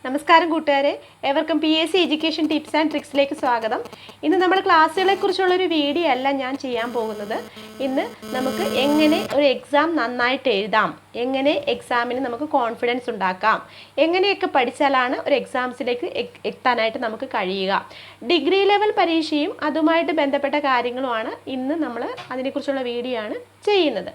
നമസ്കാരം കൂട്ടുകാരെ, ഏവർക്കും PSC എഡ്യൂക്കേഷൻ ടിപ്സ് ആൻഡ് ട്രിക്സിലേക്ക് സ്വാഗതം. ഇന്ന് നമ്മൾ ക്ലാസ്സുകളെ കുറിച്ചുള്ളൊരു വീഡിയോ അല്ല ഞാൻ ചെയ്യാൻ പോകുന്നത്. ഇന്ന് നമുക്ക് എങ്ങനെ ഒരു എക്സാം നന്നായിട്ട് എഴുതാം, എങ്ങനെ എക്സാമിന് നമുക്ക് കോൺഫിഡൻസ് ഉണ്ടാക്കാം, എങ്ങനെയൊക്കെ പഠിച്ചാലാണ് ഒരു എക്സാംസിലേക്ക് എത്താനായിട്ട് നമുക്ക് കഴിയുക. ഡിഗ്രി ലെവൽ പരീക്ഷയും അതുമായിട്ട് ബന്ധപ്പെട്ട കാര്യങ്ങളുമാണ് ഇന്ന് നമ്മൾ അതിനെക്കുറിച്ചുള്ള വീഡിയോ ആണ് ചെയ്യുന്നത്.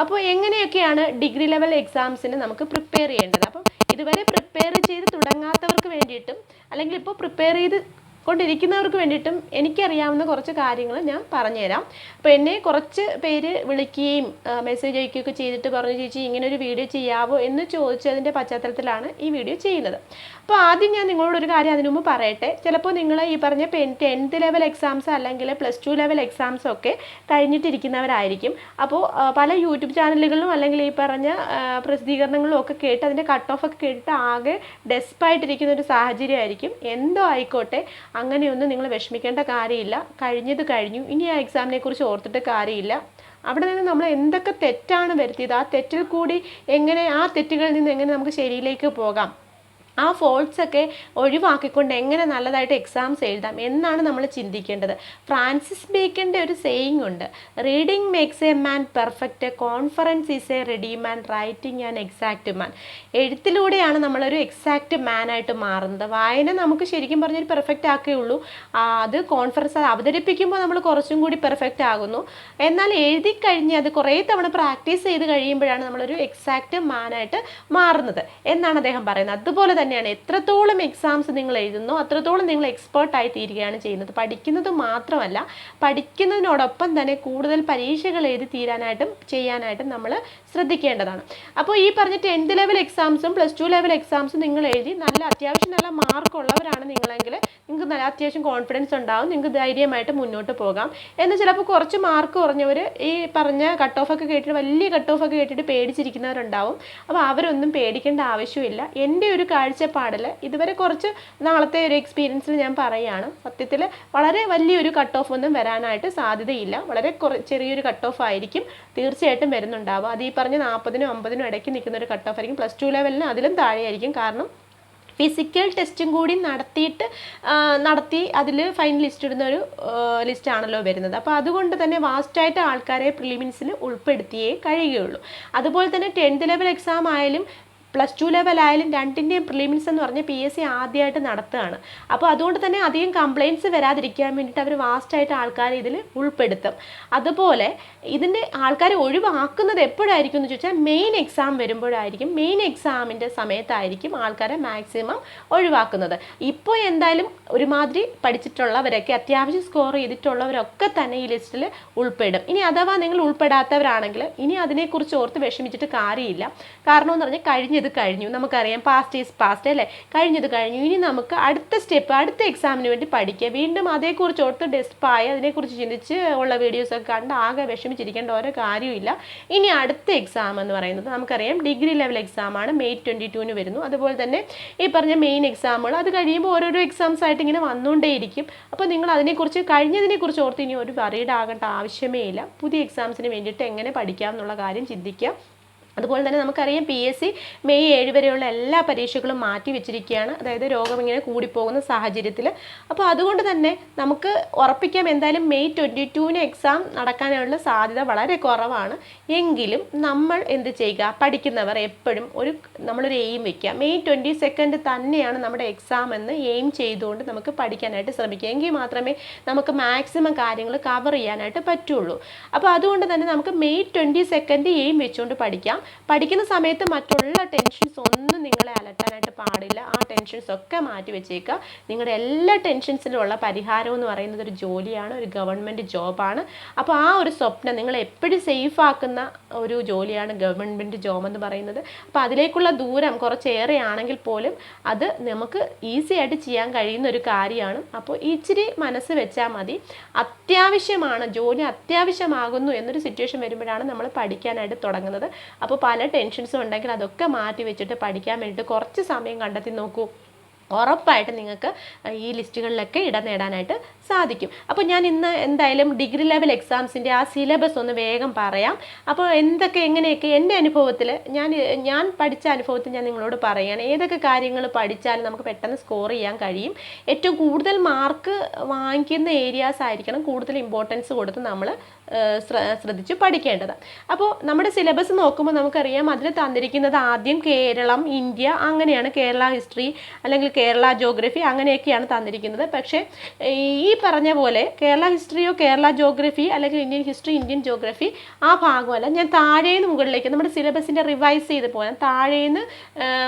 അപ്പോൾ എങ്ങനെയൊക്കെയാണ് ഡിഗ്രി ലെവൽ എക്സാംസിന് നമുക്ക് പ്രിപ്പയർ ചെയ്യേണ്ടത്? അപ്പം ഇതുവരെ പ്രിപ്പയർ ചെയ്ത് തുടങ്ങാത്തവർക്ക് വേണ്ടിയിട്ടും അല്ലെങ്കിൽ ഇപ്പോൾ പ്രിപ്പയർ ചെയ്ത് കൊണ്ടിരിക്കുന്നവർക്ക് വേണ്ടിയിട്ടും എനിക്കറിയാവുന്ന കുറച്ച് കാര്യങ്ങൾ ഞാൻ പറഞ്ഞുതരാം. അപ്പോൾ എന്നെ കുറച്ച് പേര് വിളിക്കുകയും മെസ്സേജ് അയക്കുകയൊക്കെ ചെയ്തിട്ട് പറഞ്ഞു, ചേച്ചി ഇങ്ങനെ ഒരു വീഡിയോ ചെയ്യാവോ എന്ന് ചോദിച്ചതിൻ്റെ പശ്ചാത്തലത്തിലാണ് ഈ വീഡിയോ ചെയ്യുന്നത്. അപ്പോൾ ആദ്യം ഞാൻ നിങ്ങളോടൊരു കാര്യം അതിനു മുമ്പ് പറയട്ടെ. ചിലപ്പോൾ നിങ്ങൾ ഈ പറഞ്ഞ 10th ലെവൽ എക്സാംസ് അല്ലെങ്കിൽ +2 ലെവൽ എക്സാംസ് ഒക്കെ കഴിഞ്ഞിട്ടിരിക്കുന്നവരായിരിക്കും. അപ്പോൾ പല യൂട്യൂബ് ചാനലുകളിലും അല്ലെങ്കിൽ ഈ പറഞ്ഞ പ്രസിദ്ധീകരണങ്ങളിലും ഒക്കെ കേട്ട് അതിൻ്റെ കട്ട് ഓഫ് ഒക്കെ കേട്ടിട്ട് ആകെ ഡെസ്പായിട്ടിരിക്കുന്ന ഒരു സാഹചര്യമായിരിക്കും. എന്തോ ആയിക്കോട്ടെ, അങ്ങനെയൊന്നും നിങ്ങൾ വിഷമിക്കേണ്ട കാര്യമില്ല. കഴിഞ്ഞത് കഴിഞ്ഞു, ഇനി ആ എക്സാമിനെ കുറിച്ച് ഓർത്തിട്ട് കാര്യമില്ല. അവിടെ നിന്ന് നമ്മൾ എന്തൊക്കെ തെറ്റാണ് വരുത്തിയത്, ആ തെറ്റിൽ കൂടി എങ്ങനെ, ആ തെറ്റുകളിൽ നിന്ന് എങ്ങനെ നമുക്ക് ശരിയിലേക്ക് പോകാം, ആ ഫോൾട്ട്സ് ഒക്കെ ഒഴിവാക്കിക്കൊണ്ട് എങ്ങനെ നല്ലതായിട്ട് എക്സാംസ് എഴുതാം എന്നാണ് നമ്മൾ ചിന്തിക്കേണ്ടത്. ഫ്രാൻസിസ് ബേക്കൻ്റെ ഒരു സേയിങ് ഉണ്ട്, reading makes a man perfect, conference is a ready man, writing an exact man. എഴുത്തിലൂടെയാണ് നമ്മളൊരു എക്സാക്റ്റ് മാനായിട്ട് മാറുന്നത്. വായന നമുക്ക് ശരിക്കും പറഞ്ഞൊരു പെർഫെക്റ്റ് ആക്കുകയുള്ളൂ. അത് കോൺഫറൻസ് അവതരിപ്പിക്കുമ്പോൾ നമ്മൾ കുറച്ചും കൂടി പെർഫെക്റ്റ് ആകുന്നു. എന്നാൽ എഴുതി കഴിഞ്ഞ് അത് കുറേ തവണ പ്രാക്ടീസ് ചെയ്ത് കഴിയുമ്പോഴാണ് നമ്മളൊരു എക്സാക്റ്റ് മാനായിട്ട് മാറുന്നത് എന്നാണ് അദ്ദേഹം പറയുന്നത്. അതുപോലെ തന്നെയാണ് എത്രത്തോളം എക്സാംസ് നിങ്ങൾ എഴുതുന്നോ അത്രത്തോളം നിങ്ങൾ എക്സ്പേർട്ടായി തീരുകയാണ് ചെയ്യുന്നത്. പഠിക്കുന്നത് മാത്രമല്ല, പഠിക്കുന്നതിനോടൊപ്പം തന്നെ കൂടുതൽ പരീക്ഷകൾ എഴുതി തീരാനായിട്ടും ചെയ്യാനായിട്ടും നമ്മൾ ശ്രദ്ധിക്കേണ്ടതാണ്. അപ്പോൾ ഈ പറഞ്ഞ 10th ലെവൽ എക്സാംസും +2 ലെവൽ എക്സാംസും നിങ്ങൾ എഴുതി അത്യാവശ്യം നല്ല മാർക്കുള്ളവരാണ് നിങ്ങളെങ്കിൽ നിങ്ങൾക്ക് നല്ല അത്യാവശ്യം കോൺഫിഡൻസ് ഉണ്ടാവും, നിങ്ങൾക്ക് ധൈര്യമായിട്ട് മുന്നോട്ട് പോകാം. എന്നാൽ ചിലപ്പോൾ കുറച്ച് മാർക്ക് കുറഞ്ഞവർ ഈ പറഞ്ഞ കട്ട് ഓഫ് ഒക്കെ കേട്ടിട്ട്, വലിയ കട്ട് ഓഫ് ഒക്കെ കേട്ടിട്ട് പേടിച്ചിരിക്കുന്നവരുണ്ടാവും. അപ്പോൾ അവരൊന്നും പേടിക്കേണ്ട ആവശ്യമില്ല. എൻ്റെ ഒരു കാഴ്ചപ്പാടിൽ ഇതുവരെ കുറച്ച് നാളത്തെ ഒരു എക്സ്പീരിയൻസിൽ ഞാൻ പറയുകയാണ്, സത്യത്തിൽ വളരെ വലിയൊരു കട്ട് ഓഫ് ഒന്നും വരാനായിട്ട് സാധ്യതയില്ല. വളരെ ചെറിയൊരു കട്ട് ഓഫ് ആയിരിക്കും തീർച്ചയായിട്ടും വരുന്നുണ്ടാവുക. അത് ഈ പറഞ്ഞ 40-നും 50-നും ഇടയ്ക്ക് നിൽക്കുന്ന ഒരു കട്ട് ഓഫ് ആയിരിക്കും. +2 ലെവലിന് അതിലും താഴെയായിരിക്കും. കാരണം ഫിസിക്കൽ ടെസ്റ്റും കൂടി നടത്തി അതിൽ ഫൈനൽ ലിസ്റ്റ് ഇടുന്ന ഒരു ലിസ്റ്റാണല്ലോ വരുന്നത്. അപ്പോൾ അതുകൊണ്ട് തന്നെ വാസ്റ്റായിട്ട് ആൾക്കാരെ പ്രിലിമിൻസിന് ഉൾപ്പെടുത്തിയേ കഴിയുകയുള്ളൂ. അതുപോലെ തന്നെ 10th ലെവൽ എക്സാം ആയാലും +2 ലെവൽ ആയാലും രണ്ടിൻ്റെയും പ്രിലിമിൻസ് എന്ന് പറഞ്ഞാൽ PSC ആദ്യമായിട്ട് നടത്തുകയാണ്. അപ്പോൾ അതുകൊണ്ട് തന്നെ അധികം കംപ്ലയിൻറ്റ്സ് വരാതിരിക്കാൻ വേണ്ടിയിട്ട് അവർ വാസ്റ്റായിട്ട് ആൾക്കാരെ ഇതിൽ ഉൾപ്പെടുത്തും. അതുപോലെ ഇതിൻ്റെ ആൾക്കാരെ ഒഴിവാക്കുന്നത് എപ്പോഴായിരിക്കും എന്ന് ചോദിച്ചാൽ മെയിൻ എക്സാം വരുമ്പോഴായിരിക്കും. മെയിൻ എക്സാമിൻ്റെ സമയത്തായിരിക്കും ആൾക്കാരെ മാക്സിമം ഒഴിവാക്കുന്നത്. ഇപ്പോൾ എന്തായാലും ഒരുമാതിരി പഠിച്ചിട്ടുള്ളവരൊക്കെ, അത്യാവശ്യം സ്കോർ ചെയ്തിട്ടുള്ളവരൊക്കെ തന്നെ ഈ ലിസ്റ്റിൽ ഉൾപ്പെടും. ഇനി അഥവാ നിങ്ങൾ ഉൾപ്പെടാത്തവരാണെങ്കിൽ ഇനി അതിനെക്കുറിച്ച് ഓർത്ത് വിഷമിച്ചിട്ട് കാര്യമില്ല. കാരണം എന്ന് പറഞ്ഞാൽ കഴിഞ്ഞു, നമുക്കറിയാം, പാസ്റ്റ് ഈസ് പാസ്റ്റ് അല്ലേ, കഴിഞ്ഞത് കഴിഞ്ഞു. ഇനി നമുക്ക് അടുത്ത സ്റ്റെപ്പ്, അടുത്ത എക്സാമിന് വേണ്ടി പഠിക്കുക. വീണ്ടും അതേക്കുറിച്ച് ഓർത്ത് ഡെസ്പായി അതിനെക്കുറിച്ച് ചിന്തിച്ച് ഉള്ള വീഡിയോസൊക്കെ കണ്ട് ആകെ വിഷമിച്ചിരിക്കേണ്ട ഓരോ കാര്യമില്ല. ഇനി അടുത്ത എക്സാം എന്ന് പറയുന്നത് നമുക്കറിയാം ഡിഗ്രി ലെവൽ എക്സാമാണ്, May 22 വരുന്നു. അതുപോലെ തന്നെ ഈ പറഞ്ഞ മെയിൻ എക്സാമുകൾ അത് കഴിയുമ്പോൾ ഓരോരോ എക്സാംസ് ആയിട്ട് ഇങ്ങനെ വന്നുകൊണ്ടേയിരിക്കും. അപ്പോൾ നിങ്ങൾ അതിനെക്കുറിച്ച്, കഴിഞ്ഞതിനെക്കുറിച്ച് ഓർത്ത് ഇനി ഒരു വറീഡ് ആകേണ്ട ആവശ്യമേ ഇല്ല. പുതിയ എക്സാംസിന് വേണ്ടിയിട്ട് എങ്ങനെ പഠിക്കാം എന്നുള്ള കാര്യം ചിന്തിക്കുക. അതുപോലെ തന്നെ നമുക്കറിയാം PSC May 7 വരെയുള്ള എല്ലാ പരീക്ഷകളും മാറ്റി വെച്ചിരിക്കുകയാണ്, അതായത് രോഗം ഇങ്ങനെ കൂടിപ്പോകുന്ന സാഹചര്യത്തിൽ. അപ്പോൾ അതുകൊണ്ട് തന്നെ നമുക്ക് ഉറപ്പിക്കാം എന്തായാലും May 22 എക്സാം നടക്കാനുള്ള സാധ്യത വളരെ കുറവാണ്. എങ്കിലും നമ്മൾ എന്ത് ചെയ്യുക, പഠിക്കുന്നവർ എപ്പോഴും നമ്മളൊരു എയിം വയ്ക്കുക. May 22 തന്നെയാണ് നമ്മുടെ എക്സാം എന്ന് എയിം ചെയ്തുകൊണ്ട് നമുക്ക് പഠിക്കാനായിട്ട് ശ്രമിക്കുക. എങ്കിൽ മാത്രമേ നമുക്ക് മാക്സിമം കാര്യങ്ങൾ കവർ ചെയ്യാനായിട്ട് പറ്റുള്ളൂ. അപ്പോൾ അതുകൊണ്ട് തന്നെ നമുക്ക് May 22 എയിം വെച്ചുകൊണ്ട് പഠിക്കാം. പഠിക്കുന്ന സമയത്ത് മറ്റുള്ള ടെൻഷൻസ് ഒന്നും നിങ്ങളെ അലട്ടാനായിട്ട് പാടില്ല. ആ ടെൻഷൻസ് ഒക്കെ മാറ്റി വെച്ചേക്കുക. നിങ്ങളുടെ എല്ലാ ടെൻഷൻസിലുള്ള പരിഹാരം എന്ന് പറയുന്നത് ഒരു ജോലിയാണ്, ഒരു ഗവൺമെൻറ് ജോബാണ്. അപ്പോൾ ആ ഒരു സ്വപ്നം നിങ്ങൾ എപ്പോഴും സേഫ് ആക്കുന്ന ഒരു ജോലിയാണ് ഗവൺമെൻറ് ജോബ് എന്ന് പറയുന്നത്. അപ്പോൾ അതിലേക്കുള്ള ദൂരം കുറച്ചേറെ ആണെങ്കിൽ പോലും അത് നമുക്ക് ഈസി ആയിട്ട് ചെയ്യാൻ കഴിയുന്ന ഒരു കാര്യമാണ്. അപ്പോൾ ഇച്ചിരി മനസ്സ് വെച്ചാൽ മതി. അത്യാവശ്യമാണ്, ജോലി അത്യാവശ്യമാകുന്നു എന്നൊരു സിറ്റുവേഷൻ വരുമ്പോഴാണ് നമ്മൾ പഠിക്കാനായിട്ട് തുടങ്ങുന്നത്. അപ്പോൾ പല ടെൻഷൻസും ഉണ്ടെങ്കിൽ അതൊക്കെ മാറ്റി വെച്ചിട്ട് പഠിക്കാൻ വേണ്ടിയിട്ട് കുറച്ച് സമയം കണ്ടെത്തി നോക്കൂ. ഉറപ്പായിട്ട് നിങ്ങൾക്ക് ഈ ലിസ്റ്റുകളിലൊക്കെ ഇടം നേടാനായിട്ട് സാധിക്കും. അപ്പോൾ ഞാൻ ഇന്ന് എന്തായാലും ഡിഗ്രി ലെവൽ എക്സാംസിൻ്റെ ആ സിലബസ് ഒന്ന് വേഗം പറയാം. അപ്പോൾ എങ്ങനെയൊക്കെ എൻ്റെ അനുഭവത്തിൽ ഞാൻ പഠിച്ച അനുഭവത്തിൽ ഞാൻ നിങ്ങളോട് പറയുകയാണ്. ഏതൊക്കെ കാര്യങ്ങൾ പഠിച്ചാലും നമുക്ക് പെട്ടെന്ന് സ്കോർ ചെയ്യാൻ കഴിയും. ഏറ്റവും കൂടുതൽ മാർക്ക് വാങ്ങിക്കുന്ന ഏരിയാസ് ആയിരിക്കണം കൂടുതൽ ഇമ്പോർട്ടൻസ് കൊടുത്ത് നമ്മൾ ശ്രദ്ധിച്ച് പഠിക്കേണ്ടത്. അപ്പോൾ നമ്മുടെ സിലബസ് നോക്കുമ്പോൾ നമുക്കറിയാം അതിൽ തന്നിരിക്കുന്നത് ആദ്യം കേരളം, ഇന്ത്യ, അങ്ങനെയാണ് കേരള ഹിസ്റ്ററി അല്ലെങ്കിൽ കേരള ജോഗ്രഫി അങ്ങനെയൊക്കെയാണ് തന്നിരിക്കുന്നത്. പക്ഷേ ഈ പറഞ്ഞ പോലെ കേരള ഹിസ്റ്ററിയോ കേരള ജോഗ്രഫി അല്ലെങ്കിൽ ഇന്ത്യൻ ഹിസ്റ്ററി, ഇന്ത്യൻ ജോഗ്രഫി ആ ഭാഗമല്ല. ഞാൻ താഴേന്ന് മുകളിലേക്ക് നമ്മുടെ സിലബസിൻ്റെ റിവൈസ് ചെയ്ത് പോകാൻ താഴേന്ന്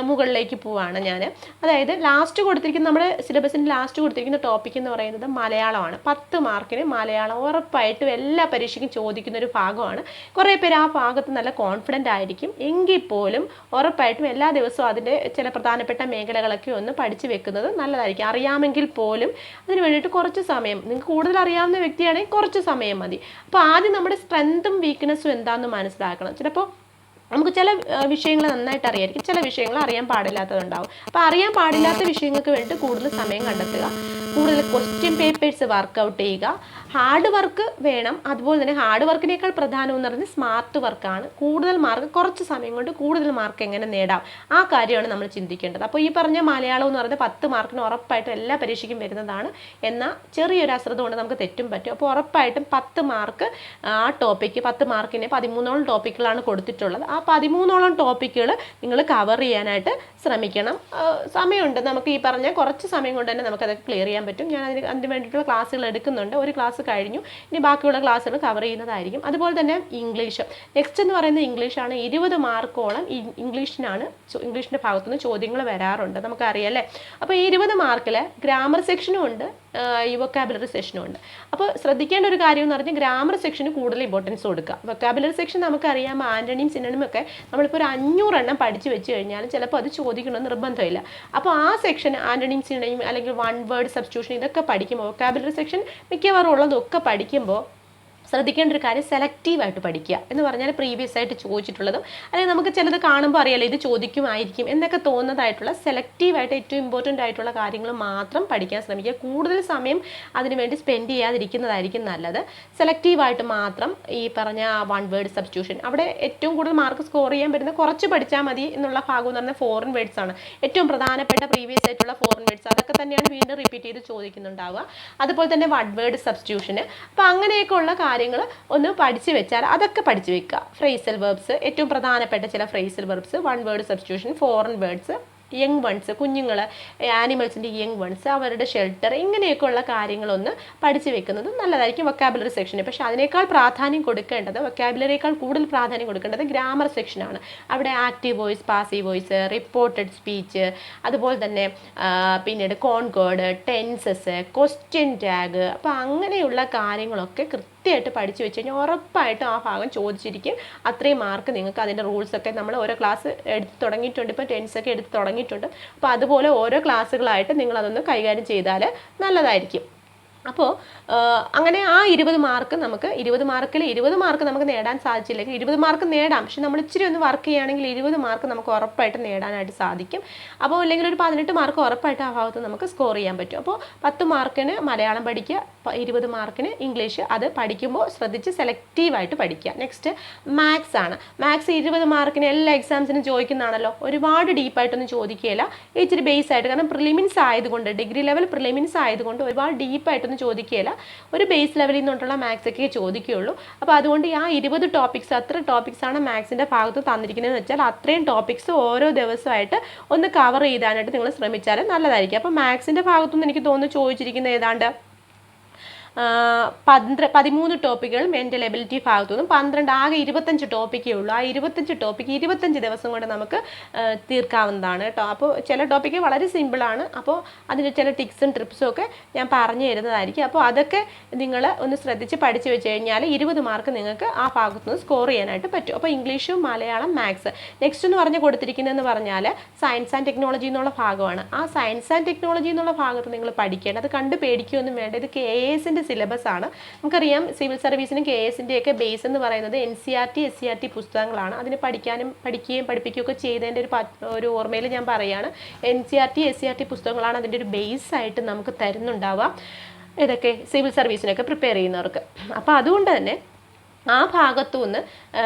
മുകളിലേക്ക് പോവാണ് ഞാൻ. അതായത് ലാസ്റ്റ് കൊടുത്തിരിക്കുന്ന നമ്മുടെ സിലബസിൻ്റെ ലാസ്റ്റ് കൊടുത്തിരിക്കുന്ന ടോപ്പിക് എന്ന് പറയുന്നത് മലയാളമാണ്. 10 മാർക്കിന് മലയാളം ഉറപ്പായിട്ടും എല്ലാ പരീക്ഷയ്ക്കും ചോദിക്കുന്ന ഒരു ഭാഗമാണ്. കുറേ പേര് ആ ഭാഗത്ത് നല്ല കോൺഫിഡൻ്റ് ആയിരിക്കും. എങ്കിൽ പോലും ഉറപ്പായിട്ടും എല്ലാ ദിവസവും അതിൻ്റെ ചില പ്രധാനപ്പെട്ട മേഖലകളൊക്കെ ഒന്ന് പഠിച്ചു വെക്കുന്നത് നല്ലതായിരിക്കും. അറിയാമെങ്കിൽ പോലും അതിന് വേണ്ടിയിട്ട് കുറച്ച് സമയം, നിങ്ങൾക്ക് കൂടുതൽ അറിയാവുന്ന വ്യക്തിയാണെങ്കിൽ കുറച്ച് സമയം മതി. അപ്പോൾ ആദ്യം നമ്മുടെ സ്ട്രെങ്ത്തും വീക്ക്നെസ്സും എന്താണെന്ന് മനസ്സിലാക്കണം. ചിലപ്പോൾ നമുക്ക് ചില വിഷയങ്ങൾ നന്നായിട്ട് അറിയായിരിക്കും, ചില വിഷയങ്ങൾ അറിയാൻ പാടില്ലാത്തതുണ്ടാവും. അപ്പോൾ അറിയാൻ പാടില്ലാത്ത വിഷയങ്ങൾക്ക് വേണ്ടി കൂടുതൽ സമയം കണ്ടെത്തുക, കൂടുതൽ ക്വസ്റ്റ്യൻ പേപ്പേഴ്സ് വർക്കൗട്ട് ചെയ്യുക. ഹാർഡ് വർക്ക് വേണം. അതുപോലെ തന്നെ ഹാർഡ് വർക്കിനേക്കാൾ പ്രധാനം എന്ന് പറഞ്ഞാൽ സ്മാർട്ട് വർക്കാണ്. കൂടുതൽ മാർക്ക്, കുറച്ച് സമയം കൊണ്ട് കൂടുതൽ മാർക്ക് എങ്ങനെ നേടാം, ആ കാര്യമാണ് നമ്മൾ ചിന്തിക്കേണ്ടത്. അപ്പോൾ ഈ പറഞ്ഞ മലയാളം എന്ന് പറയുന്നത് 10 മാർക്കിന് ഉറപ്പായിട്ടും എല്ലാ പരീക്ഷയ്ക്കും വരുന്നതാണ്. എന്നാൽ ചെറിയൊരു അശ്രദ്ധ കൊണ്ട് നമുക്ക് തെറ്റും പറ്റും. അപ്പോൾ ഉറപ്പായിട്ടും 10 മാർക്ക് ആ ടോപ്പിക്ക്, 10 മാർക്കിന് 13ഓളം ടോപ്പിക്കുകളാണ് കൊടുത്തിട്ടുള്ളത്. ആ 13ഓളം ടോപ്പിക്കുകൾ നിങ്ങൾ കവർ ചെയ്യാനായിട്ട് ശ്രമിക്കണം. സമയമുണ്ട്, നമുക്ക് ഈ പറഞ്ഞ കുറച്ച് സമയം കൊണ്ട് തന്നെ നമുക്കതൊക്കെ ക്ലിയർ ചെയ്യാൻ പറ്റും. ഞാൻ അതിന് വേണ്ടിയിട്ടുള്ള ക്ലാസ്സുകൾ എടുക്കുന്നുണ്ട്. ഒരു ക്ലാസ് കഴിഞ്ഞു, ഇനി ബാക്കിയുള്ള ക്ലാസ്സുകൾ കവർ ചെയ്യുന്നതായിരിക്കും. അതുപോലെ തന്നെ ഇംഗ്ലീഷ് നെക്സ്റ്റ് എന്ന് പറയുന്നത് ഇംഗ്ലീഷാണ്. 20 മാർക്കോളം ഇംഗ്ലീഷിൻ്റെ ഭാഗത്തുനിന്ന് ചോദ്യങ്ങൾ വരാറുണ്ട്, നമുക്കറിയാം അല്ലേ. അപ്പോൾ ഈ 20 മാർക്കിൽ ഗ്രാമർ സെക്ഷനും ഉണ്ട്, ഈ വൊക്കാബുലറി സെക്ഷനും ഉണ്ട്. അപ്പോൾ ശ്രദ്ധിക്കേണ്ട ഒരു കാര്യം എന്ന് പറഞ്ഞാൽ ഗ്രാമർ സെക്ഷന് കൂടുതൽ ഇമ്പോർട്ടൻസ് കൊടുക്കുക. വൊക്കാബുലറി സെക്ഷൻ നമുക്കറിയാം ആൻ്റണിയും സിനണും ഒക്കെ നമ്മളിപ്പോൾ ഒരു 500 എണ്ണം പഠിച്ചു വെച്ച് കഴിഞ്ഞാലും ചിലപ്പോൾ അത് ചോദിക്കണമെന്ന് നിർബന്ധമില്ല. അപ്പോൾ ആ സെക്ഷൻ ആൻ്റണിയും സിനണയും അല്ലെങ്കിൽ 1 വേർഡ് സബ്സ്റ്റിറ്റ്യൂഷൻ ഇതൊക്കെ പഠിക്കുമ്പോൾ, വൊക്കാബുലറി സെക്ഷൻ മിക്കവാറും ഉള്ളതൊക്കെ പഠിക്കുമ്പോൾ ശ്രദ്ധിക്കേണ്ട ഒരു കാര്യം സെലക്റ്റീവായിട്ട് പഠിക്കുക എന്ന് പറഞ്ഞാൽ പ്രീവിയസ് ആയിട്ട് ചോദിച്ചിട്ടുള്ളതും അല്ലെങ്കിൽ നമുക്ക് ചിലത് കാണുമ്പോൾ അറിയാലോ ഇത് ചോദിക്കുമായിരിക്കും എന്നൊക്കെ തോന്നുന്നതായിട്ടുള്ള സെലക്റ്റീവായിട്ട് ഏറ്റവും ഇമ്പോർട്ടൻ്റ് ആയിട്ടുള്ള കാര്യങ്ങൾ മാത്രം പഠിക്കാൻ ശ്രമിക്കുക. കൂടുതൽ സമയം അതിനുവേണ്ടി സ്പെൻഡ് ചെയ്യാതിരിക്കുന്നതായിരിക്കും നല്ലത്. സെലക്റ്റീവായിട്ട് മാത്രം ഈ പറഞ്ഞ 1 വേർഡ് സബ്സ്റ്റിറ്റ്യൂഷൻ, അവിടെ ഏറ്റവും കൂടുതൽ മാർക്ക് സ്കോർ ചെയ്യാൻ പറ്റുന്ന കുറച്ച് പഠിച്ചാൽ മതി എന്നുള്ള ഭാഗം എന്ന് പറഞ്ഞാൽ ഫോറിൻ വേർഡ്സ് ആണ്. ഏറ്റവും പ്രധാനപ്പെട്ട പ്രീവിയസ് ആയിട്ടുള്ള ഫോറിൻ വേർഡ്സ് അതൊക്കെ തന്നെയാണ് വീണ്ടും റിപ്പീറ്റ് ചെയ്ത് ചോദിക്കുന്നുണ്ടാവുക. അതുപോലെ തന്നെ 1 വേർഡ് സബ്സ്റ്റിറ്റ്യൂഷന്. അപ്പോൾ അങ്ങനെയൊക്കെ ഉള്ള കാര്യങ്ങൾ ഒന്ന് പഠിച്ചു വെച്ചാൽ അതൊക്കെ പഠിച്ചു വെക്കുക. ഫ്രേസൽ വെർബ്സ്, ഏറ്റവും പ്രധാനപ്പെട്ട ചില phrasal verbs, 1 word substitution, foreign words, young ones, കുഞ്ഞുങ്ങൾ, ആനിമൽസിൻ്റെ യങ് വൺസ്, അവരുടെ ഷെൽട്ടർ, ഇങ്ങനെയൊക്കെയുള്ള കാര്യങ്ങളൊന്ന് പഠിച്ചു വെക്കുന്നത് നല്ലതായിരിക്കും വൊക്കാബുലറി സെക്ഷന്. പക്ഷേ അതിനേക്കാൾ പ്രാധാന്യം കൊടുക്കേണ്ടത്, വൊക്കാബുലറിയേക്കാൾ കൂടുതൽ പ്രാധാന്യം കൊടുക്കേണ്ടത് ഗ്രാമർ സെക്ഷനാണ്. അവിടെ active voice, passive voice, reported speech, അതുപോലെ തന്നെ പിന്നീട് കോൺകോഡ്, ടെൻസസ്, ക്വസ്റ്റ്യൻ ടാഗ്, അപ്പോൾ അങ്ങനെയുള്ള കാര്യങ്ങളൊക്കെ കൃത്യമായിട്ട് പഠിച്ചു വെച്ച് കഴിഞ്ഞാൽ ഉറപ്പായിട്ടും ആ ഭാഗം ചോദിച്ചിരിക്കും. അത്രയും മാർക്ക് നിങ്ങൾക്ക് അതിൻ്റെ റൂൾസൊക്കെ നമ്മൾ ഓരോ ക്ലാസ് എടുത്ത് തുടങ്ങിയിട്ടുണ്ട്, ഇപ്പോൾ ടെൻസൊക്കെ എടുത്ത് തുടങ്ങിയിട്ടുണ്ട്. അപ്പോൾ അതുപോലെ ഓരോ ക്ലാസ്സുകളായിട്ട് നിങ്ങളതൊന്ന് കൈകാര്യം ചെയ്താൽ നല്ലതായിരിക്കും. അപ്പോൾ അങ്ങനെ ആ 20 മാർക്ക് നമുക്ക് 20 മാർക്കിൽ 20 മാർക്ക് നമുക്ക് നേടാൻ സാധിച്ചില്ലെങ്കിൽ 20 മാർക്ക് നേടാം. പക്ഷെ നമ്മൾ ഇച്ചിരി ഒന്ന് വർക്ക് ചെയ്യുകയാണെങ്കിൽ 20 മാർക്ക് നമുക്ക് ഉറപ്പായിട്ട് നേടാനായിട്ട് സാധിക്കും. അപ്പോൾ അല്ലെങ്കിൽ ഒരു 18 മാർക്ക് ഉറപ്പായിട്ട് ആ ഭാഗത്ത് നമുക്ക് സ്കോർ ചെയ്യാൻ പറ്റും. അപ്പോൾ 10 മാർക്കിന് മലയാളം പഠിക്കുക, 20 മാർക്കിന് ഇംഗ്ലീഷ്. അത് പഠിക്കുമ്പോൾ ശ്രദ്ധിച്ച് സെലക്റ്റീവായിട്ട് പഠിക്കുക. നെക്സ്റ്റ് മാത്സ് ആണ്. മാത്സ് 20 മാർക്കിന് എല്ലാ എക്സാംസിനും ചോദിക്കുന്നതാണല്ലോ. ഒരുപാട് ഡീപ്പായിട്ടൊന്നും ചോദിക്കുകയില്ല, ഇച്ചിരി ബേസ് ആയിട്ട്. കാരണം പ്രിലിമിൻസ് ആയതുകൊണ്ട്, ഡിഗ്രി ലെവൽ പ്രിലിമിൻസ് ആയതുകൊണ്ട് ഒരുപാട് ഡീപ്പായിട്ട് ചോദിക്കുകയില്ല, ഒരു ബേസ് ലെവലിൽ നിന്നുള്ള മാത്സ് ഒക്കെ ചോദിക്കുകയുള്ളൂ. അപ്പോൾ അതുകൊണ്ട് ആ 20 ടോപ്പിക്സ്, അത്ര ടോപ്പിക്സാണ് മാത്സിൻ്റെ ഭാഗത്ത് തന്നിരിക്കുന്നതെന്ന് വെച്ചാൽ അത്രയും ടോപ്പിക്സ് ഓരോ ദിവസമായിട്ട് ഒന്ന് കവർ ചെയ്താനായിട്ട് നിങ്ങൾ ശ്രമിച്ചാൽ നല്ലതായിരിക്കും. അപ്പോൾ മാത്സിൻ്റെ ഭാഗത്തുനിന്ന് എനിക്ക് തോന്നുന്നു ചോദിച്ചിരിക്കുന്ന ഏതാണ്ട് 13 ടോപ്പിക്കുകൾ മെൻ്റൽ എബിലിറ്റി ഭാഗത്തുനിന്നും 12, ആകെ 25 ടോപ്പിക്കേ ഉള്ളൂ. ആ 25 ടോപ്പിക്ക് 25 ദിവസം കൊണ്ട് നമുക്ക് തീർക്കാവുന്നതാണ് കേട്ടോ. അപ്പോൾ ചില ടോപ്പിക്ക് വളരെ സിമ്പിളാണ്. അപ്പോൾ അതിൻ്റെ ചില ടിപ്സും ട്രിപ്സും ഒക്കെ ഞാൻ പറഞ്ഞു തരുന്നതായിരിക്കും. അപ്പോൾ അതൊക്കെ നിങ്ങൾ ഒന്ന് ശ്രദ്ധിച്ച് പഠിച്ചു വെച്ച് കഴിഞ്ഞാൽ 20 മാർക്ക് നിങ്ങൾക്ക് ആ ഭാഗത്തുനിന്ന് സ്കോർ ചെയ്യാനായിട്ട് പറ്റും. അപ്പോൾ ഇംഗ്ലീഷും മലയാളം മാത്സ്. നെക്സ്റ്റ് എന്ന് പറഞ്ഞ് കൊടുത്തിരിക്കുന്നതെന്ന് പറഞ്ഞാൽ സയൻസ് ആൻഡ് ടെക്നോളജി എന്നുള്ള ഭാഗമാണ്. ആ സയൻസ് ആൻഡ് ടെക്നോളജി എന്നുള്ള ഭാഗത്ത് നിങ്ങൾ പഠിക്കേണ്ടത്, കണ്ട് പേടിക്കുകയൊന്നും വേണ്ട. ഇത് KASൻ്റെ സിലബസ് ആണ്. നമുക്കറിയാം സിവിൽ സർവീസിനും KS-ൻ്റെയൊക്കെ ബേസ് എന്ന് പറയുന്നത് NCERT SCERT പുസ്തകങ്ങളാണ്. അതിന് പഠിക്കുകയും പഠിപ്പിക്കുകയൊക്കെ ചെയ്തതിൻ്റെ ഒരു ഓർമ്മയിൽ ഞാൻ പറയുകയാണ്. NCERT SCERT പുസ്തകങ്ങളാണ് അതിൻ്റെ ഒരു ബേസ് ആയിട്ട് നമുക്ക് തരുന്നുണ്ടാവുക ഇതൊക്കെ സിവിൽ സർവീസിനൊക്കെ പ്രിപ്പയർ ചെയ്യുന്നവർക്ക്. അപ്പോൾ അതുകൊണ്ട് തന്നെ ആ ഭാഗത്തു നിന്ന്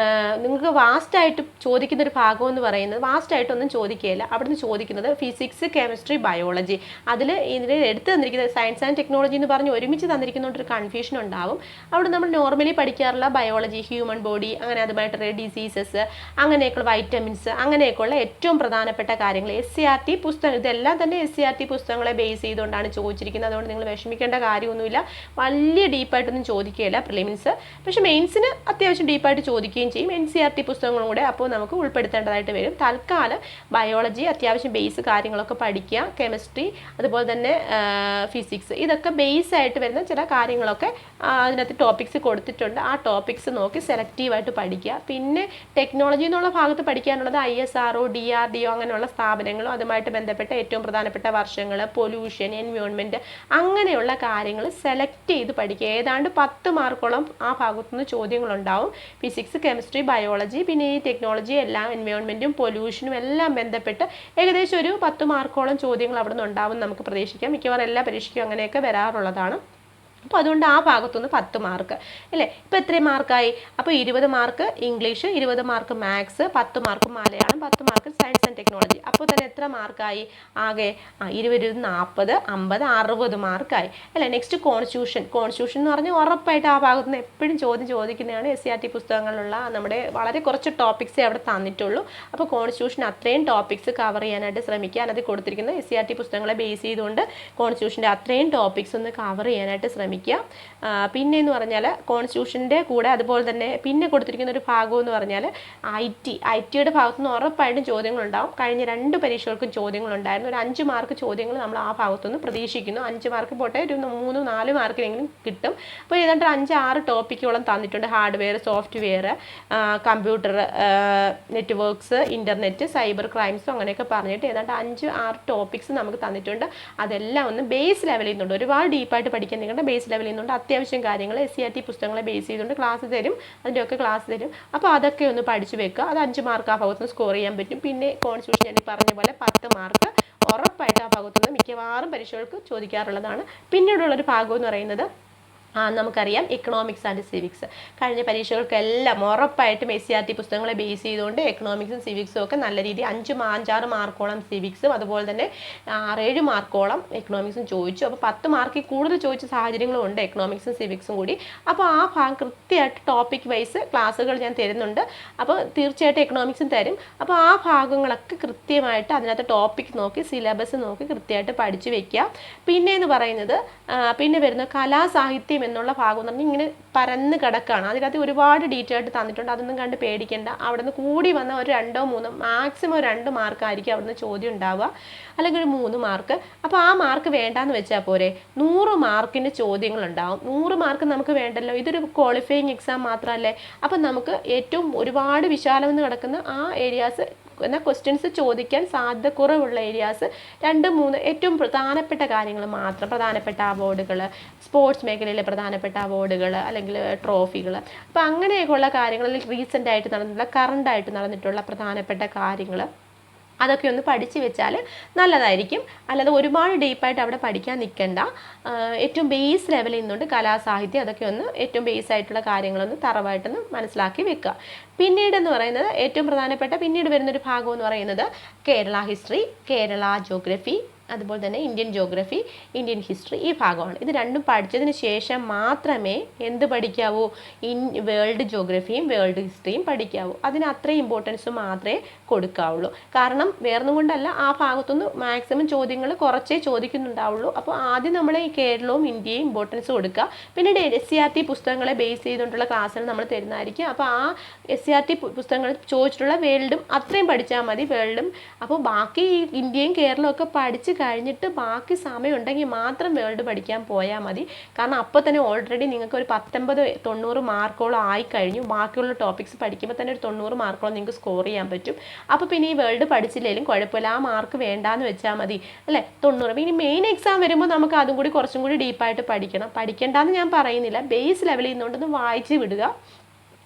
നിങ്ങൾക്ക് വാസ്റ്റായിട്ട് ചോദിക്കുന്ന ഒരു ഭാഗം എന്ന് പറയുന്നത് വാസ്റ്റായിട്ടൊന്നും ചോദിക്കുകയില്ല. അവിടുന്ന് ചോദിക്കുന്നത് ഫിസിക്സ്, കെമിസ്ട്രി, ബയോളജി. അതിൽ ഇതിൽ എടുത്ത് തന്നിരിക്കുന്നത് സയൻസ് ആൻഡ് ടെക്നോളജി എന്ന് പറഞ്ഞ് ഒരുമിച്ച് തന്നിരിക്കുന്നതുകൊണ്ട് ഒരു കൺഫ്യൂഷൻ ഉണ്ടാവും. അവിടെ നമ്മൾ നോർമലി പഠിക്കാറുള്ള ബയോളജി, ഹ്യൂമൻ ബോഡി, അങ്ങനെ അതുമായിട്ടുള്ള ഡിസീസസ്, അങ്ങനെയൊക്കെയുള്ള വൈറ്റമിൻസ്, അങ്ങനെയൊക്കെയുള്ള ഏറ്റവും പ്രധാനപ്പെട്ട കാര്യങ്ങൾ SCERT പുസ്തകം, ഇതെല്ലാം തന്നെ SCERT പുസ്തകങ്ങളെ ബേസ് ചെയ്തുകൊണ്ടാണ് ചോദിച്ചിരിക്കുന്നത്. അതുകൊണ്ട് നിങ്ങൾ വിഷമിക്കേണ്ട കാര്യമൊന്നുമില്ല. വലിയ ഡീപ്പായിട്ടൊന്നും ചോദിക്കുകയില്ല പ്രിലിംസ്. പക്ഷേ മെയിൻസിന് അത്യാവശ്യം ഡീപ്പായിട്ട് ചോദിക്കുകയും ചെയ്യും. NCERT പുസ്തകങ്ങളും കൂടെ അപ്പോൾ നമുക്ക് ഉൾപ്പെടുത്തേണ്ടതായിട്ട് വരും. തൽക്കാലം ബയോളജി അത്യാവശ്യം ബേസ് കാര്യങ്ങളൊക്കെ പഠിക്കുക, കെമിസ്ട്രി, അതുപോലെ തന്നെ ഫിസിക്സ്, ഇതൊക്കെ ബേസ് ആയിട്ട് വരുന്ന ചില കാര്യങ്ങളൊക്കെ അതിനകത്ത് ടോപ്പിക്സ് കൊടുത്തിട്ടുണ്ട്. ആ ടോപ്പിക്സ് നോക്കി സെലക്റ്റീവായിട്ട് പഠിക്കുക. പിന്നെ ടെക്നോളജി എന്നുള്ള ഭാഗത്ത് പഠിക്കാനുള്ളത് ISRO, DRDO അങ്ങനെയുള്ള സ്ഥാപനങ്ങളും അതുമായിട്ട് ബന്ധപ്പെട്ട ഏറ്റവും പ്രധാനപ്പെട്ട വർഷങ്ങൾ, പൊല്യൂഷൻ, എൻവയോൺമെൻറ്റ്, അങ്ങനെയുള്ള കാര്യങ്ങൾ സെലക്ട് ചെയ്ത് പഠിക്കുക. ഏതാണ്ട് 10 മാർക്കോളം ആ ഭാഗത്തുനിന്ന് ചോദ്യങ്ങളുണ്ടാവും. ഫിസിക്സ്, കെമിസ്ട്രി, ബയോളജി, പിന്നെ ഈ ടെക്നോളജി എല്ലാം എൻവയോൺമെൻറ്റും പൊല്യൂഷനും എല്ലാം ബന്ധപ്പെട്ട് ഏകദേശം ഒരു 10 മാർക്കോളം ചോദ്യങ്ങൾ അവിടെ നിന്ന് ഉണ്ടാവും നമുക്ക് പ്രതീക്ഷിക്കാം. മിക്കവാറും എല്ലാ പരീക്ഷയ്ക്കും അങ്ങനെയൊക്കെ വരാറുള്ളതാണ്. അപ്പോൾ അതുകൊണ്ട് ആ ഭാഗത്തുനിന്ന് 10 മാർക്ക് അല്ലേ. ഇപ്പോൾ എത്രയും മാർക്കായി? അപ്പോൾ 20 mark English, 20 mark maths, 10 mark Malayalam, 10 mark science and technology. അപ്പോൾ തന്നെ എത്ര മാർക്കായി? ആകെ 20, 40, 50, 60 മാർക്കായി അല്ലേ. നെക്സ്റ്റ് കോൺസ്റ്റിറ്റ്യൂഷൻ എന്ന് പറഞ്ഞാൽ ഉറപ്പായിട്ട് ആ ഭാഗത്തുനിന്ന് എപ്പോഴും ചോദിക്കുന്നതാണ്. SCERT പുസ്തകങ്ങളിലുള്ള നമ്മുടെ വളരെ കുറച്ച് ടോപ്പിക്സേ അവിടെ തന്നിട്ടുള്ളൂ. അപ്പോൾ കോൺസ്റ്റിറ്റ്യൂഷൻ അത്രയും ടോപ്പിക്സ് കവർ ചെയ്യാനായിട്ട് ശ്രമിക്കുക. അതിനകത്ത് കൊടുത്തിരിക്കുന്ന SCERT പുസ്തകങ്ങളെ ബേസ് ചെയ്തുകൊണ്ട് കോൺസ്റ്റിറ്റ്യൂഷൻ്റെ അത്രയും ടോപ്പിക്സ് ഒന്ന് കവർ ചെയ്യാനായിട്ട് ശ്രമിക്കുക. പിന്നെ എന്ന് പറഞ്ഞാൽ കോൺസ്റ്റിറ്റ്യൂഷൻ്റെ കൂടെ അതുപോലെ തന്നെ പിന്നെ കൊടുത്തിരിക്കുന്ന ഒരു ഭാഗം എന്ന് പറഞ്ഞാൽ IT-യുടെ ഭാഗത്തുനിന്ന് ഉറപ്പായിട്ടും ചോദ്യങ്ങളുണ്ടാവും. കഴിഞ്ഞ 2 പരീക്ഷകൾക്കും ചോദ്യങ്ങളുണ്ടായിരുന്നു. ഒരു 5 മാർക്ക് ചോദ്യങ്ങൾ നമ്മൾ ആ ഭാഗത്തുനിന്ന് പ്രതീക്ഷിക്കുന്നു. 5 മാർക്ക് പോട്ടെ, ഒരു 3-4 മാർക്കിനെങ്കിലും കിട്ടും. അപ്പോൾ ഏതാണ്ട് 5-6 ടോപ്പിക്കോളം തന്നിട്ടുണ്ട്. Hardware, software, computer networks, internet, cyber ക്രൈംസും അങ്ങനെയൊക്കെ പറഞ്ഞിട്ട് ഏതാണ്ട് 5-6 ടോപ്പിക്സ് നമുക്ക് തന്നിട്ടുണ്ട്. അതെല്ലാം ഒന്ന് ബേസ് ലെവലിൽ നിന്നുണ്ട്. ഒരുപാട് ഡീപ്പായിട്ട് പഠിക്കാൻ നിങ്ങളുടെ ബേസ് ലെവലിൽ നിന്നുണ്ട്. അത്യാവശ്യം കാര്യങ്ങൾ SCERT പുസ്തകങ്ങളെ ബേസ് ചെയ്തുകൊണ്ട് ക്ലാസ് തരും, അതിൻ്റെയൊക്കെ ക്ലാസ് തരും. അപ്പോൾ അതൊക്കെ ഒന്ന് പഠിച്ചു വെക്കുക. അത് 5 മാർക്ക് ആ ഭാഗത്തുനിന്ന് സ്കോർ ചെയ്യാൻ പറ്റും. പിന്നെ കോൺസ്റ്റിറ്റ്യൂഷൻ ഞാൻ പറഞ്ഞ പോലെ 10 മാർക്ക് ഉറപ്പായിട്ട് ആ ഭാഗത്തുനിന്ന് മിക്കവാറും പരീക്ഷകൾക്ക് ചോദിക്കാറുള്ളതാണ്. പിന്നീടുള്ളൊരു ഭാഗം എന്ന് പറയുന്നത് നമുക്കറിയാം എക്കണോമിക്സ് ആൻഡ് സിവിക്സ്. കഴിഞ്ഞ പരീക്ഷകൾക്കെല്ലാം ഉറപ്പായിട്ടും SCERT പുസ്തകങ്ങളെ ബേസ് ചെയ്തുകൊണ്ട് എക്കണോമിക്സും സിവിക്സും ഒക്കെ നല്ല രീതിയിൽ 5-6 മാർക്കോളം സിവിക്സും അതുപോലെ തന്നെ 6-7 മാർക്കോളം എക്കണോമിക്സും ചോദിച്ചു. അപ്പോൾ 10 മാർക്കിൽ കൂടുതൽ ചോദിച്ച സാഹചര്യങ്ങളും ഉണ്ട് എക്കണോമിക്സും സിവിക്സും കൂടി. അപ്പോൾ ആ ഭാഗം കൃത്യമായിട്ട് ടോപ്പിക് വൈസ് ക്ലാസ്സുകൾ ഞാൻ തരുന്നുണ്ട്. അപ്പോൾ തീർച്ചയായിട്ടും എക്കണോമിക്സും തരും. അപ്പോൾ ആ ഭാഗങ്ങളൊക്കെ കൃത്യമായിട്ട് അതിനകത്ത് ടോപ്പിക് നോക്കി സിലബസ് നോക്കി കൃത്യമായിട്ട് പഠിച്ചു വെക്കുക. പിന്നെ എന്ന് പറയുന്നത് പിന്നെ വരുന്ന കലാസാഹിത്യം എന്നുള്ള ഭാഗം എന്ന് പറഞ്ഞാൽ ഇങ്ങനെ പരന്ന് കിടക്കുകയാണ്. അതിനകത്ത് ഒരുപാട് ഡീറ്റെയിൽ ആയിട്ട് തന്നിട്ടുണ്ട്. അതൊന്നും കണ്ട് പേടിക്കേണ്ട. അവിടെ നിന്ന് കൂടി വന്ന ഒരു 2-3 മാക്സിമം 2 മാർക്കായിരിക്കും അവിടെ നിന്ന് ചോദ്യം ഉണ്ടാവുക, അല്ലെങ്കിൽ ഒരു 3 മാർക്ക്. അപ്പോൾ ആ മാർക്ക് വേണ്ടാന്ന് വെച്ചാൽ പോരെ. 100 മാർക്കിൻ്റെ ചോദ്യങ്ങളുണ്ടാവും. 100 മാർക്ക് നമുക്ക് വേണ്ടല്ലോ. ഇതൊരു ക്വാളിഫയിങ് എക്സാം മാത്രമല്ലേ. അപ്പം നമുക്ക് ഏറ്റവും ഒരുപാട് വിശാലമെന്ന് കിടക്കുന്ന ആ ഏരിയാസ് എന്നാൽ ക്വസ്റ്റ്യൻസ് ചോദിക്കാൻ സാധ്യത കുറവുള്ള ഏരിയാസ് 2-3 ഏറ്റവും പ്രധാനപ്പെട്ട കാര്യങ്ങൾ മാത്രം, പ്രധാനപ്പെട്ട അവാർഡുകൾ, സ്പോർട്സ് മേഖലയിലെ പ്രധാനപ്പെട്ട അവാർഡുകൾ അല്ലെങ്കിൽ ട്രോഫികൾ, അപ്പോൾ അങ്ങനെയൊക്കെയുള്ള കാര്യങ്ങളിൽ റീസെൻ്റായിട്ട് നടന്നിട്ടുള്ള കറണ്ടായിട്ട് നടന്നിട്ടുള്ള പ്രധാനപ്പെട്ട കാര്യങ്ങൾ അതൊക്കെ ഒന്ന് പഠിച്ചു വെച്ചാൽ നല്ലതായിരിക്കും. അല്ലാതെ ഒരുപാട് ഡീപ്പായിട്ട് അവിടെ പഠിക്കാൻ നിൽക്കേണ്ട. ഏറ്റവും ബേസ് ലെവലിൽ നിന്നുകൊണ്ട് കലാസാഹിത്യം അതൊക്കെ ഒന്ന് ഏറ്റവും ബേസ് ആയിട്ടുള്ള കാര്യങ്ങളൊന്ന് തറവായിട്ടൊന്ന് മനസ്സിലാക്കി വെക്കുക. പിന്നീടെന്ന് പറയുന്നത് ഏറ്റവും പ്രധാനപ്പെട്ട പിന്നീട് വരുന്നൊരു ഭാഗം എന്ന് പറയുന്നത് കേരള ഹിസ്റ്ററി, കേരള ജോഗ്രഫി, അതുപോലെ തന്നെ ഇന്ത്യൻ ജോഗ്രഫി, ഇന്ത്യൻ ഹിസ്റ്ററി, ഈ ഭാഗമാണ്. ഇത് രണ്ടും പഠിച്ചതിന് ശേഷം മാത്രമേ എന്ത് പഠിക്കാവൂ, വേൾഡ് ജോഗ്രഫിയും വേൾഡ് ഹിസ്റ്ററിയും പഠിക്കാവൂ. അതിന് അത്രയും ഇമ്പോർട്ടൻസ് മാത്രമേ കൊടുക്കാവുള്ളൂ. കാരണം വേറൊന്നും കൊണ്ടല്ല, ആ ഭാഗത്തുനിന്ന് മാക്സിമം ചോദ്യങ്ങൾ കുറച്ചേ ചോദിക്കുന്നുണ്ടാവുള്ളൂ. അപ്പോൾ ആദ്യം നമ്മൾ ഈ കേരളവും ഇന്ത്യയും ഇമ്പോർട്ടൻസ് കൊടുക്കുക. പിന്നീട് SCERT പുസ്തകങ്ങളെ ബേസ് ചെയ്തുകൊണ്ടുള്ള ക്ലാസ്സുകൾ നമ്മൾ തരുന്നതായിരിക്കും. അപ്പോൾ ആ SCERT പുസ്തകങ്ങൾ ചോദിച്ചിട്ടുള്ള വേൾഡും അത്രയും പഠിച്ചാൽ മതി, വേൾഡും. അപ്പോൾ ബാക്കി ഇന്ത്യയും കേരളവും ഒക്കെ പഠിച്ച് കഴിഞ്ഞിട്ട് ബാക്കി സമയം ഉണ്ടെങ്കിൽ മാത്രം വേൾഡ് പഠിക്കാൻ പോയാൽ മതി. കാരണം അപ്പോൾ തന്നെ ഓൾറെഡി നിങ്ങൾക്ക് ഒരു 89-90 മാർക്കോളം ആയിക്കഴിഞ്ഞു. ബാക്കിയുള്ള ടോപ്പിക്സ് പഠിക്കുമ്പോൾ തന്നെ ഒരു 90 മാർക്കോളം നിങ്ങൾക്ക് സ്കോർ ചെയ്യാൻ പറ്റും. അപ്പോൾ പിന്നെ ഈ വേൾഡ് പഠിച്ചില്ലെങ്കിലും കുഴപ്പമില്ല, ആ മാർക്ക് വേണ്ടാന്ന് വെച്ചാൽ മതി അല്ലേ. 90 ഇനി മെയിൻ എക്സാം വരുമ്പോൾ നമുക്ക് അതും കൂടി കുറച്ചും കൂടി ഡീപ്പായിട്ട് പഠിക്കണം. പഠിക്കേണ്ടെന്ന് ഞാൻ പറയുന്നില്ല, ബേസ് ലെവലിൽ നിന്നുകൊണ്ടൊന്ന് വായിച്ച് വിടുക.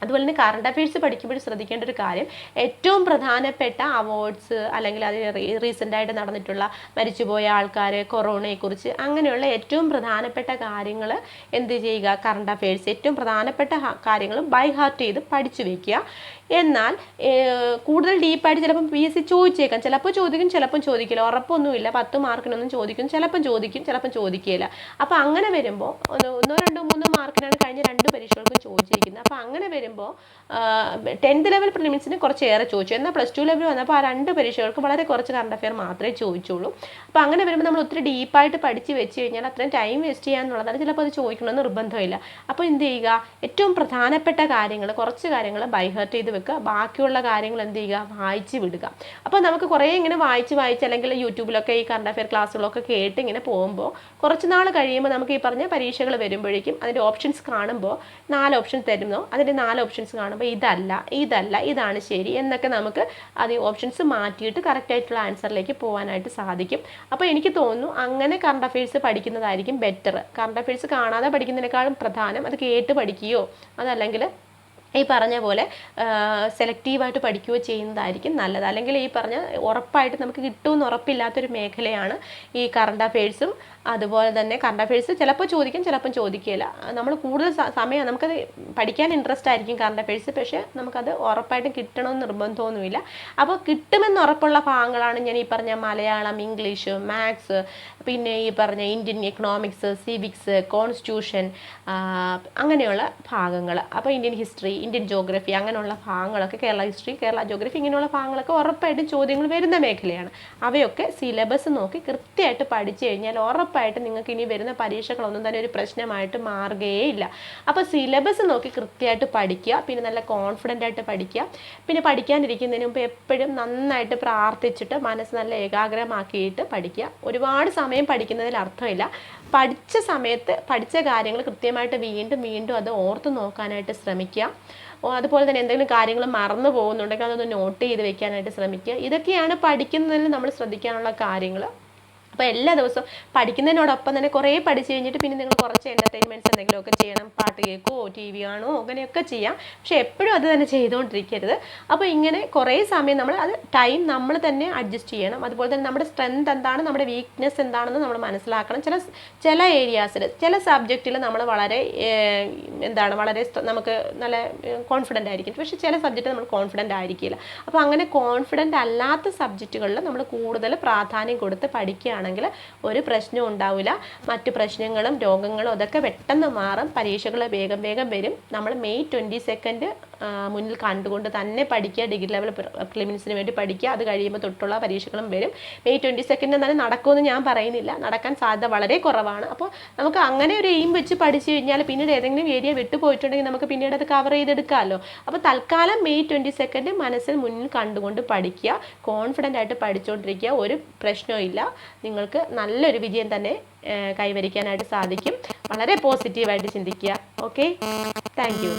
അതുപോലെ തന്നെ കറണ്ട് അഫയേഴ്സ് പഠിക്കുമ്പോൾ ശ്രദ്ധിക്കേണ്ട ഒരു കാര്യം, ഏറ്റവും പ്രധാനപ്പെട്ട അവാർഡ്സ് അല്ലെങ്കിൽ അത് റീസെൻ്റായിട്ട് നടന്നിട്ടുള്ള മരിച്ചുപോയ ആൾക്കാർ, കൊറോണയെക്കുറിച്ച് അങ്ങനെയുള്ള ഏറ്റവും പ്രധാനപ്പെട്ട കാര്യങ്ങൾ എന്ത് ചെയ്യുക, കറണ്ട് അഫയേഴ്സ് ഏറ്റവും പ്രധാനപ്പെട്ട കാര്യങ്ങൾ ബൈ ഹാർട്ട് ചെയ്ത് പഠിച്ചു വയ്ക്കുക. എന്നാൽ കൂടുതൽ ഡീപ്പായിട്ട് ചിലപ്പം PSC ചോദിച്ചേക്കാം, ചിലപ്പോൾ ചോദിക്കും ചിലപ്പം ചോദിക്കില്ല, ഉറപ്പൊന്നുമില്ല. 10 മാർക്കിനൊന്നും ചോദിക്കും, ചിലപ്പം ചോദിക്കും ചിലപ്പം ചോദിക്കില്ല. അപ്പോൾ അങ്ങനെ വരുമ്പോൾ 1, 2, 3 മാർക്കിനാണ് കഴിഞ്ഞ 2 പരീക്ഷകൾക്കും ചോദിച്ചിരിക്കുന്നത്. അപ്പോൾ അങ്ങനെ വരുമ്പോൾ 10th ലെവൽ പ്രിലിംസിന് കുറച്ചേറെ ചോദിച്ചു, എന്നാൽ +2 ലെവൽ വന്നപ്പോൾ ആ 2 പരീക്ഷകൾക്ക് വളരെ കുറച്ച് കറണ്ട് അഫെയർ മാത്രമേ ചോദിച്ചുള്ളൂ. അപ്പോൾ അങ്ങനെ വരുമ്പോൾ നമ്മൾ ഒത്തിരി ഡീപ്പായിട്ട് പഠിച്ച് വെച്ച് കഴിഞ്ഞാൽ അത്രയും ടൈം വേസ്റ്റ് ചെയ്യാന്നുള്ളതാണ്. ചിലപ്പോൾ അത് ചോദിക്കണമെന്ന് നിർബന്ധമില്ല. അപ്പോൾ എന്ത് ചെയ്യുക, ഏറ്റവും പ്രധാനപ്പെട്ട കാര്യങ്ങൾ കുറച്ച് കാര്യങ്ങൾ ബൈ ഹാർട്ട് ചെയ്ത് വെക്കുക, ബാക്കിയുള്ള കാര്യങ്ങൾ എന്ത് ചെയ്യുക, വായിച്ച് വിടുക. അപ്പോൾ നമുക്ക് കുറേ ഇങ്ങനെ വായിച്ച് അല്ലെങ്കിൽ യൂട്യൂബിലൊക്കെ ഈ കറണ്ട് അഫെയർ ക്ലാസ്സുകളൊക്കെ കേട്ട് ഇങ്ങനെ പോകുമ്പോൾ കുറച്ച് നാൾ കഴിയുമ്പോൾ നമുക്ക് ഈ പറഞ്ഞ പരീക്ഷകൾ വരുമ്പോഴേക്കും അതിൻ്റെ ഓപ്ഷൻസ് കാണുമ്പോൾ 4 ഓപ്ഷൻസ് തരുന്നു. അതിൻ്റെ 4 ഓപ്ഷൻസ് കാണുമ്പോൾ ഇതാണ് ശരി എന്നൊക്കെ നമുക്ക് അത് ഓപ്ഷൻസ് മാറ്റിയിട്ട് കറക്റ്റായിട്ടുള്ള ആൻസറിലേക്ക് പോകാനായിട്ട് സാധിക്കും. അപ്പോൾ എനിക്ക് തോന്നുന്നു അങ്ങനെ കറണ്ട് അഫെയർസ് പഠിക്കുന്നതായിരിക്കും ബെറ്റർ. കറണ്ട് അഫെയർസ് കാണാതെ പഠിക്കുന്നതിനേക്കാളും പ്രധാനം അത് കേട്ട് പഠിക്കുകയോ അതല്ലെങ്കിൽ ഈ പറഞ്ഞ പോലെ സെലക്റ്റീവായിട്ട് പഠിക്കുകയോ ചെയ്യുന്നതായിരിക്കും നല്ലത്. അല്ലെങ്കിൽ ഈ പറഞ്ഞ ഉറപ്പായിട്ട് നമുക്ക് കിട്ടുമെന്ന് ഉറപ്പില്ലാത്തൊരു മേഖലയാണ് ഈ കറണ്ട് അഫെയർസും. അതുപോലെ തന്നെ കറണ്ട് അഫെയർസ് ചിലപ്പോൾ ചോദിക്കും ചിലപ്പം ചോദിക്കില്ല. നമ്മൾ കൂടുതൽ സമയം നമുക്കത് പഠിക്കാൻ ഇൻട്രസ്റ്റ് ആയിരിക്കും കറണ്ട് അഫെയർസ്, പക്ഷേ നമുക്കത് ഉറപ്പായിട്ടും കിട്ടണമെന്ന് നിർബന്ധമൊന്നുമില്ല. അപ്പോൾ കിട്ടുമെന്ന് ഉറപ്പുള്ള ഭാഗങ്ങളാണ് ഞാൻ ഈ പറഞ്ഞ മലയാളം, ഇംഗ്ലീഷ്, മാത്സ്, പിന്നെ ഈ പറഞ്ഞ ഇന്ത്യൻ എക്കണോമിക്സ്, സിവിക്സ്, കോൺസ്റ്റിറ്റ്യൂഷൻ, അങ്ങനെയുള്ള ഭാഗങ്ങൾ. അപ്പോൾ ഇന്ത്യൻ ഹിസ്റ്ററി, ഇന്ത്യൻ ജോഗ്രഫി അങ്ങനെയുള്ള ഭാഗങ്ങളൊക്കെ, കേരള ഹിസ്റ്ററി, കേരള ജോഗ്രഫി ഇങ്ങനെയുള്ള ഭാഗങ്ങളൊക്കെ ഉറപ്പായിട്ടും ചോദ്യങ്ങൾ വരുന്ന മേഖലയാണ്. അവയൊക്കെ സിലബസ് നോക്കി കൃത്യമായിട്ട് പഠിച്ചു കഴിഞ്ഞാൽ ഉറപ്പായിട്ട് നിങ്ങൾക്ക് ഇനി വരുന്ന പരീക്ഷകളൊന്നും തന്നെ ഒരു പ്രശ്നമായിട്ട് മാറുകയില്ല. അപ്പോൾ സിലബസ് നോക്കി കൃത്യമായിട്ട് പഠിക്കുക, പിന്നെ നല്ല കോൺഫിഡൻ്റ് ആയിട്ട് പഠിക്കുക. പിന്നെ പഠിക്കാനിരിക്കുന്നതിന് മുമ്പ് എപ്പോഴും നന്നായിട്ട് പ്രാർത്ഥിച്ചിട്ട് മനസ്സ് നല്ല ഏകാഗ്രമാക്കിയിട്ട് പഠിക്കുക. ഒരുപാട് സമയം പഠിക്കുന്നതിൽ അർത്ഥമില്ല. പഠിച്ച സമയത്ത് പഠിച്ച കാര്യങ്ങൾ കൃത്യമായിട്ട് വീണ്ടും അത് ഓർത്ത് നോക്കാനായിട്ട് ശ്രമിക്കുക. അതുപോലെ തന്നെ എന്തെങ്കിലും കാര്യങ്ങൾ മറന്നു പോകുന്നുണ്ടെങ്കിൽ അതൊന്ന് നോട്ട് ചെയ്ത് വെക്കാനായിട്ട് ശ്രമിക്കുക. ഇതൊക്കെയാണ് പഠിക്കുന്നതിൽ നമ്മൾ ശ്രദ്ധിക്കാനുള്ള കാര്യങ്ങൾ. അപ്പോൾ എല്ലാ ദിവസവും പഠിക്കുന്നതിനോടൊപ്പം തന്നെ കുറേ പഠിച്ചു കഴിഞ്ഞിട്ട് പിന്നെ നിങ്ങൾ കുറച്ച് എൻ്റർടൈൻമെൻറ്റ്സ് എന്തെങ്കിലുമൊക്കെ ചെയ്യണം, പാട്ട് കേൾക്കുമോ TV കാണുമോ അങ്ങനെയൊക്കെ ചെയ്യാം. പക്ഷേ എപ്പോഴും അത് തന്നെ ചെയ്തുകൊണ്ടിരിക്കരുത്. അപ്പോൾ ഇങ്ങനെ കുറേ സമയം നമ്മൾ അത് ടൈം നമ്മൾ തന്നെ അഡ്ജസ്റ്റ് ചെയ്യണം. അതുപോലെ തന്നെ നമ്മുടെ സ്ട്രെങ്ത് എന്താണ്, നമ്മുടെ വീക്ക്നെസ് എന്താണെന്ന് നമ്മൾ മനസ്സിലാക്കണം. ചില ഏരിയാസിൽ ചില സബ്ജക്റ്റിൽ നമ്മൾ വളരെ നമുക്ക് നല്ല കോൺഫിഡൻ്റ് ആയിരിക്കും, പക്ഷേ ചില സബ്ജക്റ്റ് നമ്മൾ കോൺഫിഡൻ്റ് ആയിരിക്കില്ല. അപ്പോൾ അങ്ങനെ കോൺഫിഡൻ്റ് അല്ലാത്ത സബ്ജക്റ്റുകളിൽ നമ്മൾ കൂടുതൽ പ്രാധാന്യം കൊടുത്ത് പഠിക്കുകയാണെങ്കിൽ ഒരു പ്രശ്നവും ഉണ്ടാവില്ല. മറ്റു പ്രശ്നങ്ങളും രോഗങ്ങളും അതൊക്കെ പെട്ടെന്ന് മാറും. പരീക്ഷകൾ വേഗം വരും. നമ്മൾ May 22 മുന്നിൽ കണ്ടുകൊണ്ട് തന്നെ പഠിക്കുക. ഡിഗ്രി ലെവൽ പ്രിലിമിനറിന് വേണ്ടി പഠിക്കുക. അത് കഴിയുമ്പോൾ തൊട്ടുള്ള പരീക്ഷകളും വരും. May 22 തന്നെ നടക്കുമെന്ന് ഞാൻ പറയുന്നില്ല, നടക്കാൻ സാധ്യത വളരെ കുറവാണ്. അപ്പോൾ നമുക്ക് അങ്ങനെ ഒരു എയിം വെച്ച് പഠിച്ചു കഴിഞ്ഞാൽ പിന്നീട് ഏതെങ്കിലും ഏരിയ വിട്ടുപോയിട്ടുണ്ടെങ്കിൽ നമുക്ക് പിന്നീട് അത് കവർ ചെയ്തെടുക്കാമല്ലോ. അപ്പോൾ തൽക്കാലം May 22 മനസ്സിൽ മുന്നിൽ കണ്ടുകൊണ്ട് പഠിക്കുക, കോൺഫിഡൻ്റ് ആയിട്ട് പഠിച്ചുകൊണ്ടിരിക്കുക. ഒരു പ്രശ്നവും ഇല്ല, നിങ്ങൾക്ക് നല്ലൊരു വിജയം തന്നെ കൈവരിക്കാനായിട്ട് സാധിക്കും. വളരെ പോസിറ്റീവായിട്ട് ചിന്തിക്കുക. Okay, thank you.